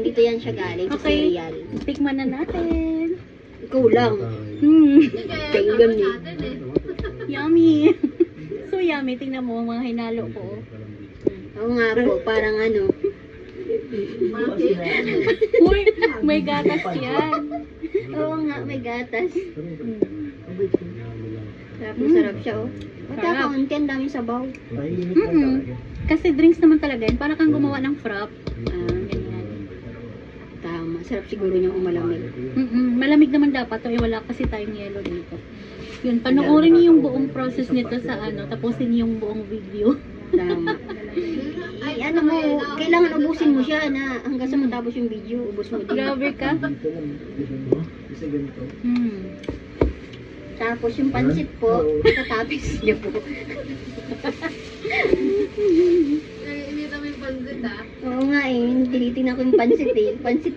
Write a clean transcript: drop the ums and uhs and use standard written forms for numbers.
Dito yan siya galing sa Okay. cereal. Tikman na natin. Ikaw lang. Tingnan niyo. Yummy. So yummy. Tingnan mo ang mga hinalo ko. Oo nga po, parang ano. Uy, may gatas yan. Oo nga, may gatas. Mm. Sarap na sarap siya, oh. Pati Sarap. kaunti, ang daming sabaw. Kasi drinks naman talaga yan. Para kang gumawa ng frap. Ganyan. Tama, sarap siguro niyang umalamig. Malamig naman dapat. O wala kasi tayong yelo dito. Yun, panoorin niyo yung buong process nito sa ano. Tapusin niyo yung buong video. Tama. Ay, ano mo, kailangan ubusin mo siya na hanggang sa matapos yung video, ubus mo din. Grabe ka. Tapos yung pansit po, tatapis niyo po. Inita mo yung pansit ah. Oo nga eh, tinitingnan ko yung pansit eh. Pansit